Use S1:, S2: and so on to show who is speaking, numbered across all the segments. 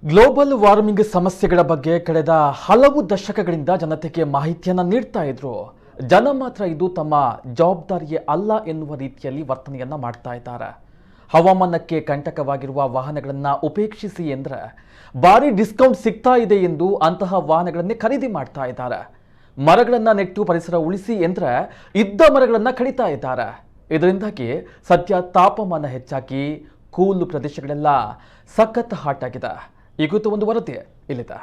S1: Global warming ಸಮಸ್ಯೆಗಳ ಬಗ್ಗೆ ಕಳೆದ ಹಲವು ದಶಕಗಳಿಂದ ಜನತೆಗೆ ಮಾಹಿತಿಯನ್ನು ನೀಡ್ತಾ ಇದ್ರು. ಜನ ಮಾತ್ರ ಇದು ತಮ್ಮ ಜವಾಬ್ದಾರಿಯೇ ಅಲ್ಲ ಎನ್ನುವ ರೀತಿಯಲ್ಲಿ ವರ್ತನೆಯನ್ನ ಮಾಡ್ತಾ ಇದ್ದಾರೆ. ಹವಾಮಾನಕ್ಕೆ ಕಂಟಕವಾಗಿರುವ ವಾಹನಗಳನ್ನು ಉಪೇಕ್ಷಿಸಿ ಎಂದ್ರೆ ಭಾರಿ ಡಿಸ್ಕೌಂಟ್ ಸಿಗ್ತಾ ಇದೆ ಎಂದು ಅಂತಹ ವಾಹನಗಳನ್ನೇ ಖರೀದಿ ಮಾಡ್ತಾ ಇದ್ದಾರೆ. ಮರಗಳನ್ನು ನೆಟ್ಟು ಪರಿಸರ ಉಳಿಸಿ ಎಂದ್ರೆ ಇದ್ದ ಮರಗಳನ್ನು ಕಡಿತಾ ಇದ್ದಾರೆ. ಇದರಿಂದಾಗಿ ಸದ್ಯ ತಾಪಮಾನ ಹೆಚ್ಚಾಗಿ ಕೂಲು ಪ್ರದೇಶಗಳೆಲ್ಲ ಸಖತ್ ಹಾಟ್ ಆಗಿದೆ. ಈ ಕುರಿತು ಒಂದು ವರದಿ ಇಲ್ಲಿದೆ.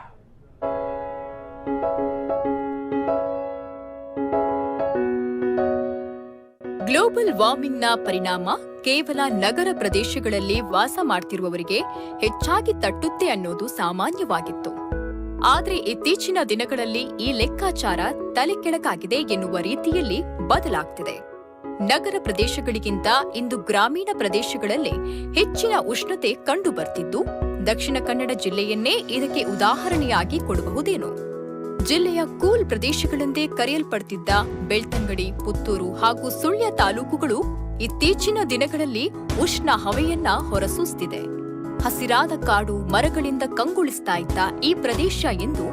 S2: ಗ್ಲೋಬಲ್ ವಾರ್ಮಿಂಗ್ನ ಪರಿಣಾಮ ಕೇವಲ ನಗರ ಪ್ರದೇಶಗಳಲ್ಲಿ ವಾಸ ಮಾಡ್ತಿರುವವರಿಗೆ ಹೆಚ್ಚಾಗಿ ತಟ್ಟುತ್ತೆ ಅನ್ನೋದು ಸಾಮಾನ್ಯವಾಗಿತ್ತು. ಆದರೆ ಇತ್ತೀಚಿನ ದಿನಗಳಲ್ಲಿ ಈ ಲೆಕ್ಕಾಚಾರ ತಲೆಕೆಳಕಾಗಿದೆ ಎನ್ನುವ ರೀತಿಯಲ್ಲಿ ಬದಲಾಗ್ತಿದೆ. ನಗರ ಪ್ರದೇಶಗಳಿಗಿಂತ ಇಂದು ಗ್ರಾಮೀಣ ಪ್ರದೇಶಗಳಲ್ಲೇ ಹೆಚ್ಚಿನ ಉಷ್ಣತೆ ಕಂಡು ಬರ್ತಿದ್ದು, ದಕ್ಷಿಣ ಕನ್ನಡ ಜಿಲ್ಲೆಯನ್ನೇ ಇದಕ್ಕೆ ಉದಾಹರಣೆಯಾಗಿ ಕೊಡಬಹುದೇನೋ. ಜಿಲ್ಲೆಯ ಕೂಲ್ ಪ್ರದೇಶಗಳೆಂದೇ ಕರೆಯಲ್ಪಡ್ತಿದ್ದ ಬೆಳ್ತಂಗಡಿ, ಪುತ್ತೂರು ಹಾಗೂ ಸುಳ್ಯ ತಾಲೂಕುಗಳು ಇತ್ತೀಚಿನ ದಿನಗಳಲ್ಲಿ ಉಷ್ಣ ಹವೆಯನ್ನ ಹೊರಸೂಸ್ತಿದೆ. ಹಸಿರಾದ ಕಾಡು ಮರಗಳಿಂದ ಕಂಗೊಳಿಸ್ತಾ ಇದ್ದ ಈ ಪ್ರದೇಶ ಇಂದು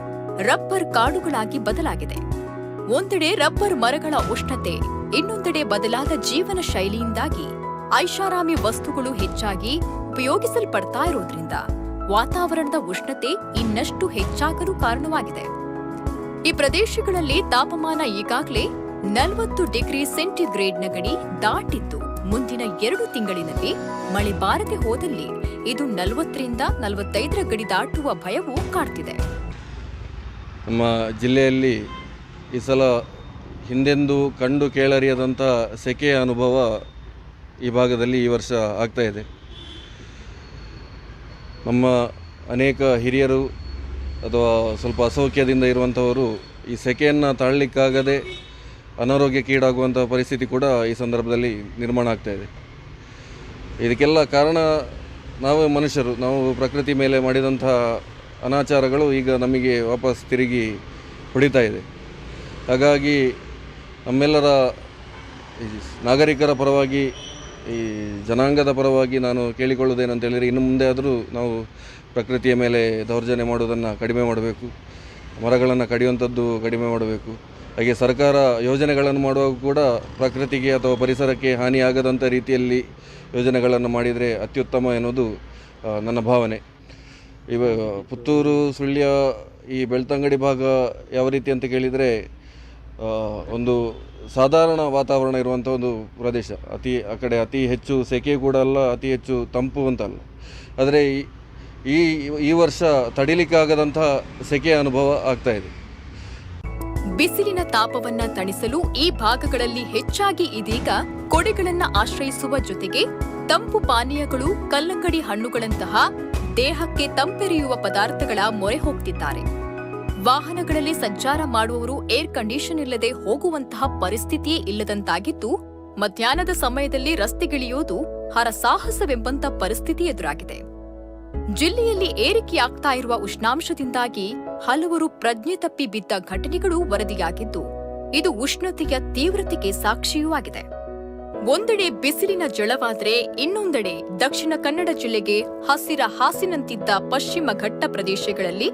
S2: ರಬ್ಬರ್ ಕಾಡುಗಳಾಗಿ ಬದಲಾಗಿದೆ. ಒಂದೆಡೆ ರಬ್ಬರ್ ಮರಗಳ ಉಷ್ಣತೆ, ಇನ್ನೊಂದೆಡೆ ಬದಲಾದ ಜೀವನ ಶೈಲಿಯಿಂದಾಗಿ ಐಷಾರಾಮಿ ವಸ್ತುಗಳು ಹೆಚ್ಚಾಗಿ ಉಪಯೋಗಿಸಲ್ಪಡ್ತಾ ಇರೋದ್ರಿಂದ ವಾತಾವರಣದ ಉಷ್ಣತೆ ಇನ್ನಷ್ಟು ಹೆಚ್ಚಾಗಲು ಕಾರಣವಾಗಿದೆ. ಈ ಪ್ರದೇಶಗಳಲ್ಲಿ ತಾಪಮಾನ ಈಗಾಗಲೇ 40 ಡಿಗ್ರಿ ಸೆಂಟಿಗ್ರೇಡ್ನ ಗಡಿ ದಾಟಿದ್ದು, ಮುಂದಿನ 2 ತಿಂಗಳಿನಲ್ಲಿ ಮಳೆ ಬಾರದೆ ಹೋದಲ್ಲಿ ಇದು 40ರಿಂದ 45ರ ಗಡಿ ದಾಟುವ ಭಯವೂ ಕಾಡ್ತಿದೆ.
S3: ನಮ್ಮ ಜಿಲ್ಲೆಯಲ್ಲಿ ಈ ಸಲ ಹಿಂದೆಂದೂ ಕಂಡು ಕೇಳರಿಯದಂಥ ಸೆಕೆಯ ಅನುಭವ ಈ ಭಾಗದಲ್ಲಿ ಈ ವರ್ಷ ಆಗ್ತಾ ಇದೆ. ನಮ್ಮ ಅನೇಕ ಹಿರಿಯರು ಅಥವಾ ಸ್ವಲ್ಪ ಅಸೌಖ್ಯದಿಂದ ಇರುವಂಥವರು ಈ ಸೆಕೆಯನ್ನು ತಾಳಲಿಕ್ಕಾಗದೆ ಅನಾರೋಗ್ಯಕ್ಕೀಡಾಗುವಂಥ ಪರಿಸ್ಥಿತಿ ಕೂಡ ಈ ಸಂದರ್ಭದಲ್ಲಿ ನಿರ್ಮಾಣ ಆಗ್ತಾ ಇದೆ. ಇದಕ್ಕೆಲ್ಲ ಕಾರಣ ನಾವು ಮನುಷ್ಯರು, ನಾವು ಪ್ರಕೃತಿ ಮೇಲೆ ಮಾಡಿದಂಥ ಅನಾಚಾರಗಳು ಈಗ ನಮಗೆ ವಾಪಸ್ ತಿರುಗಿ ಹೊಡಿತಾ ಇದೆ. ಹಾಗಾಗಿ ನಮ್ಮೆಲ್ಲರ ನಾಗರಿಕರ ಪರವಾಗಿ, ಈ ಜನಾಂಗದ ಪರವಾಗಿ ನಾನು ಕೇಳಿಕೊಳ್ಳುವುದೇನಂತ ಹೇಳಿದರೆ, ಇನ್ನು ಮುಂದೆ ಆದರೂ ನಾವು ಪ್ರಕೃತಿಯ ಮೇಲೆ ದೌರ್ಜನ್ಯ ಮಾಡುವುದನ್ನು ಕಡಿಮೆ ಮಾಡಬೇಕು, ಮರಗಳನ್ನು ಕಡಿಯುವಂಥದ್ದು ಕಡಿಮೆ ಮಾಡಬೇಕು. ಹಾಗೆ ಸರ್ಕಾರ ಯೋಜನೆಗಳನ್ನು ಮಾಡುವಾಗ ಕೂಡ ಪ್ರಕೃತಿಗೆ ಅಥವಾ ಪರಿಸರಕ್ಕೆ ಹಾನಿಯಾಗದಂಥ ರೀತಿಯಲ್ಲಿ ಯೋಜನೆಗಳನ್ನು ಮಾಡಿದರೆ ಅತ್ಯುತ್ತಮ ಎನ್ನುವುದು ನನ್ನ ಭಾವನೆ. ಪುತ್ತೂರು, ಸುಳ್ಯ, ಈ ಬೆಳ್ತಂಗಡಿ ಭಾಗ ಯಾವ ರೀತಿ ಅಂತ ಕೇಳಿದರೆ ಒಂದು ಸಾಧಾರಣ ವಾತಾವರಣ ಇರುವಂಥ ಒಂದು ಪ್ರದೇಶ. ಆ ಕಡೆ ಅತಿ ಹೆಚ್ಚು ಸೆಕೆ ಕೂಡ ಅಲ್ಲ, ಅತಿ ಹೆಚ್ಚು ತಂಪು ಅಂತಲ್ಲ. ಆದರೆ ಈ ವರ್ಷ ತಡಿಲಿಕ್ಕಾಗದಂಥ ಸೆಕೆಯ ಅನುಭವ ಆಗ್ತಾ ಇದೆ.
S2: ಬಿಸಿಲಿನ ತಾಪವನ್ನ ತಣಿಸಲು ಈ ಭಾಗಗಳಲ್ಲಿ ಹೆಚ್ಚಾಗಿ ಇದೀಗ ಕೊಡೆಗಳನ್ನ ಆಶ್ರಯಿಸುವ ಜೊತೆಗೆ ತಂಪು ಪಾನೀಯಗಳು, ಕಲ್ಲಂಗಡಿ ಹಣ್ಣುಗಳಂತಹ ದೇಹಕ್ಕೆ ತಂಪೆರೆಯುವ ಪದಾರ್ಥಗಳ ಮೊರೆ ಹೋಗ್ತಿದ್ದಾರೆ. ವಾಹನಗಳಲ್ಲಿ ಸಂಚಾರ ಮಾಡುವವರು ಏರ್ ಕಂಡೀಷನ್ ಇಲ್ಲದೆ ಹೋಗುವಂತಹ ಪರಿಸ್ಥಿತಿಯೇ ಇಲ್ಲದಂತಾಗಿದ್ದು, ಮಧ್ಯಾಹ್ನದ ಸಮಯದಲ್ಲಿ ರಸ್ತೆಗಿಳಿಯೋದು ಹರಸಾಹಸವೆಂಬಂತ ಪರಿಸ್ಥಿತಿ ಎದುರಾಗಿದೆ. ಜಿಲ್ಲೆಯಲ್ಲಿ ಏರಿಕೆಯಾಗ್ತಾ ಇರುವ ಉಷ್ಣಾಂಶದಿಂದಾಗಿ ಹಲವರು ಪ್ರಜ್ಞೆ ತಪ್ಪಿ ಬಿದ್ದ ಘಟನೆಗಳು ವರದಿಯಾಗಿದ್ದು, ಇದು ಉಷ್ಣತೆಯ ತೀವ್ರತೆಗೆ ಸಾಕ್ಷಿಯೂ ಆಗಿದೆ. ಒಂದೆಡೆ ಬಿಸಿಲಿನ ಜಳವಾದರೆ ಇನ್ನೊಂದೆಡೆ ದಕ್ಷಿಣ ಕನ್ನಡ ಜಿಲ್ಲೆಗೆ ಹಸಿರ ಹಾಸಿನಂತಿದ್ದ ಪಶ್ಚಿಮ ಘಟ್ಟ ಪ್ರದೇಶಗಳಲ್ಲಿ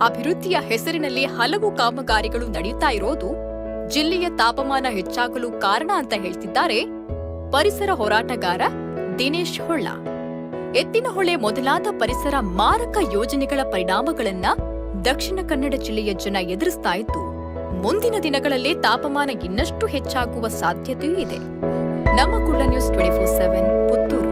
S2: ಅಭಿವೃದ್ಧಿಯ ಹೆಸರಿನಲ್ಲಿ ಹಲವು ಕಾಮಗಾರಿಗಳು ನಡೆಯುತ್ತಾ ಇರೋದು ಜಿಲ್ಲೆಯ ತಾಪಮಾನ ಹೆಚ್ಚಾಗಲು ಕಾರಣ ಅಂತ ಹೇಳ್ತಿದ್ದಾರೆ ಪರಿಸರ ಹೋರಾಟಗಾರ ದಿನೇಶ್ ಹೊಳ್ಳ. ಎತ್ತಿನಹೊಳೆ ಮೊದಲಾದ ಪರಿಸರ ಮಾರಕ ಯೋಜನೆಗಳ ಪರಿಣಾಮಗಳನ್ನ ದಕ್ಷಿಣ ಕನ್ನಡ ಜಿಲ್ಲೆಯ ಜನ ಎದುರಿಸ್ತಾ ಇದ್ದು, ಮುಂದಿನ ದಿನಗಳಲ್ಲೇ ತಾಪಮಾನ ಇನ್ನಷ್ಟು ಹೆಚ್ಚಾಗುವ ಸಾಧ್ಯತೆಯೂ ಇದೆ. ನಮ್ಮ ಕುಳ್ಳ ನ್ಯೂಸ್ 24/7 ಪುತ್ತೂರು.